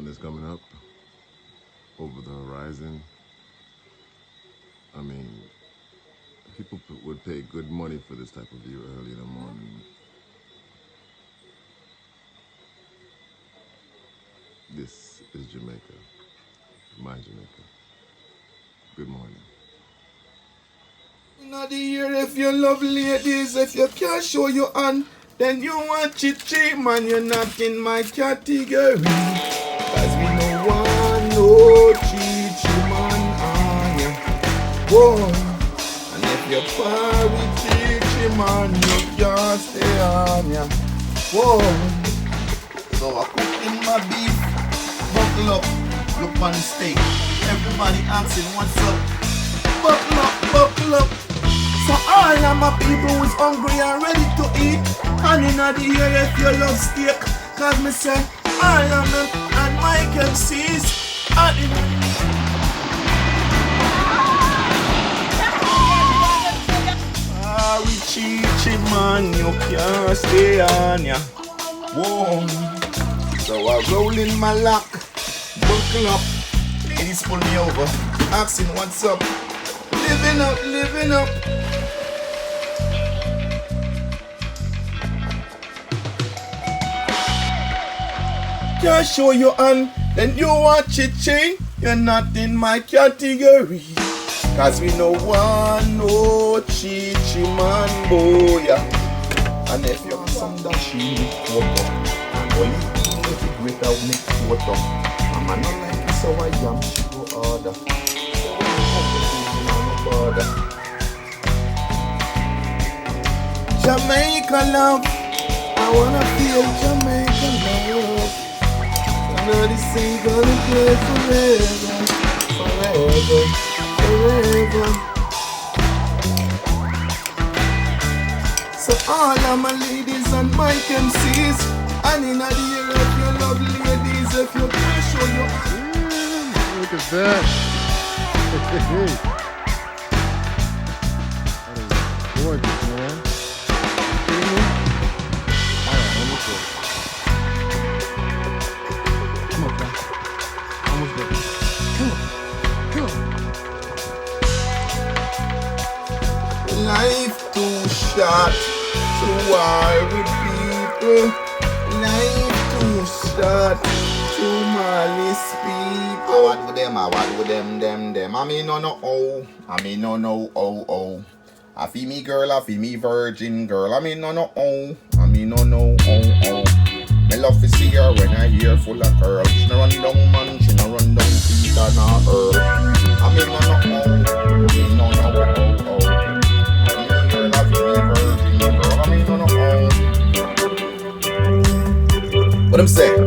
sun is coming up over the horizon. I mean, people would pay good money for this type of view early in the morning. This is Jamaica, my Jamaica. Good morning. Inna the year, if you love ladies, if you can't show your hand, then you want cheat, man, you're not in my category. Cause we no want no cheat, man, on ya. Whoa. And if you're far with cheat, man, you can't stay on ya. Whoa. So I cook in my beef, buckle up, look on the steak. Everybody asking what's up. Buckle up, buckle up. So all of my people who's hungry and ready to eat, and inna the year if you love steak, cause me say all of me and my MCs, and we cheat, man, you can't stay on ya. Whoa. So I roll in my lock, buckle up, ladies pull me over, asking what's up. Living up, living up. Can't show your hand, then you want chit-ching. You're not in my category. Cause we no want no chichi man boy. And if you're some dashi photo, and only if you great out make photo, I'm not like this, so I am to order. Jamaica love, I wanna feel Jamaica love. I know this ain't gonna play forever, forever, forever. So all of my ladies and my MCs, and in the year if you love ladies, if you can show your Look at that. That is gorgeous, man. You kidding me? Alright, almost there. Come on, guys. Almost there. Come on. Come on. Life too short to war with people. Life too short to malice people. I what with them. I mean no, I mean no, oh. I feel me girl, I feel me virgin girl. I mean no, I mean no, oh. Me love to see her when I hear full of curls. She no run down man, she no run down feet and her earl. I mean no, I mean no, oh. I feel me girl, I feel me virgin girl. I mean no, What I'm saying?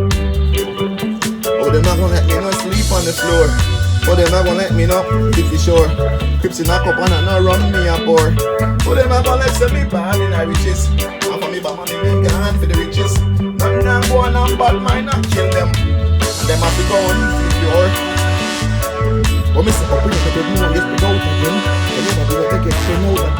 Oh, they're not gonna let me no sleep on the floor. Oh, they're not gonna let me no if you sure. Crips in a cup and no run me a pour. Oh, they're not gonna let me pan in the riches. And for me, but money me gone for the riches. Nothing not go on and bad mind not kill them. And them have to go on pure. Oh, me say, oh, we have to do one just to go to them. And you have to take it to know that.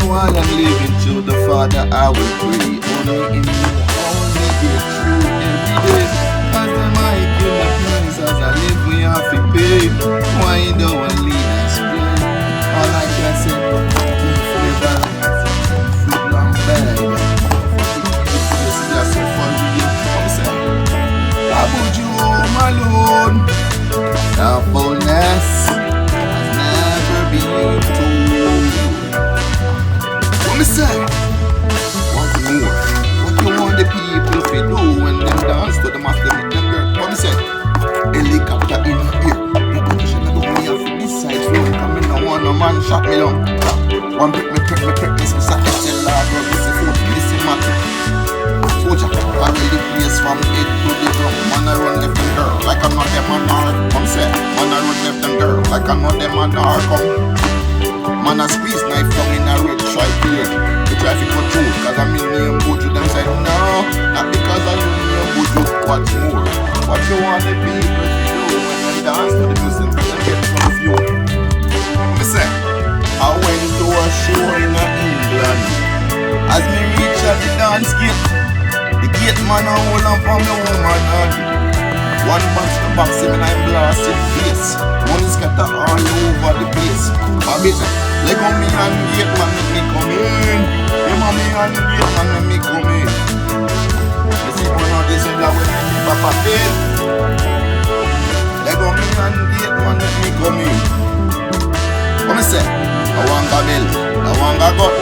While I'm living to the Father, I will pray. Only in you, only get through every day. As the mic in the place, as I live, we have to pay. Why don't I lead us play? All I can say, flavor, food long bag. This is just so fun to you. I'm saying, I put you home alone. Doubtfulness has never been told. What me say? What more? What you want the people to do when them dance to them after make them girl? What me say? Helicopter in here. The condition of me off this side floor. Coming no one, no man shot me down. One prick me some sackets till love rub this food. Listen matter. Soldier, I will the place from it to the ground. Man I run left them girl like I'm not them man or come say. Man I run left them girl like I'm not them man or come. Man a squeeze knife down in a red stripe here. The traffic for truth, cause I'm in name go to them say no, not because I know would you watch more? What you want the people to do when them dance to the music and get confused? Me say, I went to a show in England. As me reach at the dance gate, the gate man a hold on for me woman hand. One box him and I blasted face. Money scatter all over the place. Bobby say, let go me and gate man let me come in. You want me and gate man let me come in. You see one of these in the way me papa fail. Let go me and gate man let me come in. What me say? I want a belly, I want a gut,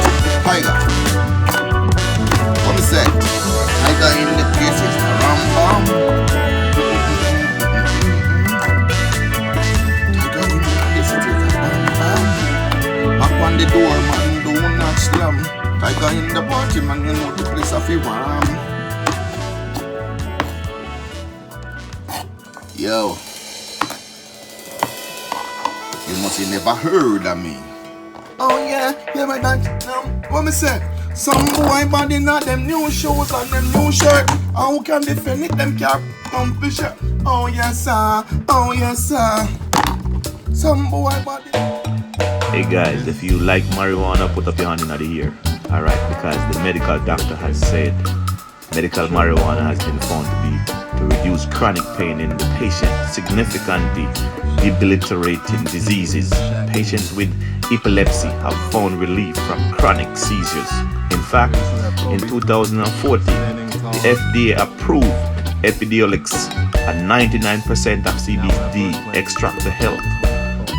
tiger. What me say? Tiger in the place is a ram bam. Tiger in the place is a ram bam. Knock on the door, man, do not slam. Tiger in the party, man, you know the place of a ram. Yo, you must have never heard of me. Oh yeah, my dad. What me say? Some boy body not them new shoes and them new shirt. How can defend it? Them can't pump the shirt. Oh yes sir, oh yes sir. Some boy body. Hey guys, if you like marijuana, put up your hand in the air. Alright, because the medical doctor has said medical marijuana has been found to reduce chronic pain in the patient, significantly debilitating diseases. Patients with epilepsy have found relief from chronic seizures. In fact, in 2014, the FDA approved Epidiolex, a 99% of CBD extract to help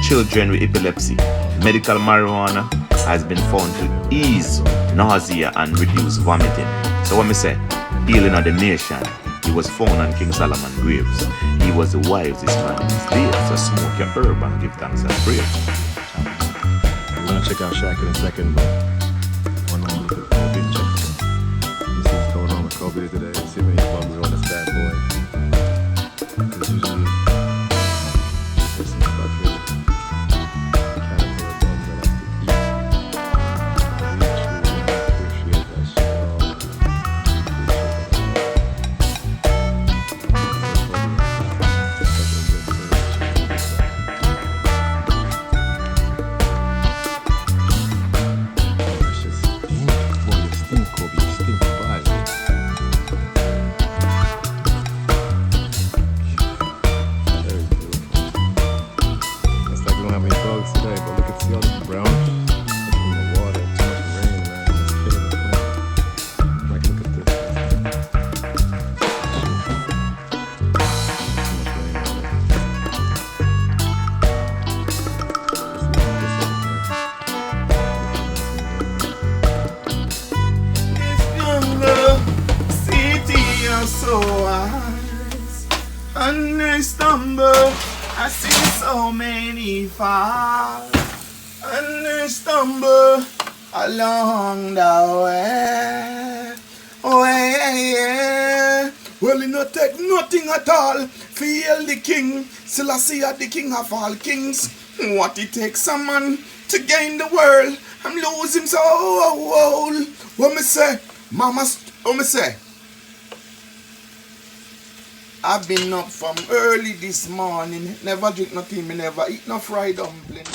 children with epilepsy. Medical marijuana has been found to ease nausea and reduce vomiting. So what me say, healing of the nation. He was found on King Solomon graves. He was the wisest man in his days. So smoke your herb and give thanks and praise. I'm gonna check out Shaq in a second, but one more look at Kobe and check this is going on with Kobe today. See me probably on this bad boy. Because usually there's some stuff here. So wise, and I stumble, I see so many fall, and I stumble along the way. Oh yeah. Well, it not take nothing at all for hail the king, Selassie the king of all kings. What it takes a man to gain the world, I'm losing soul. What me say, mama, what me say? I've been up from early this morning, never drink nothing, me never eat no fried dumpling.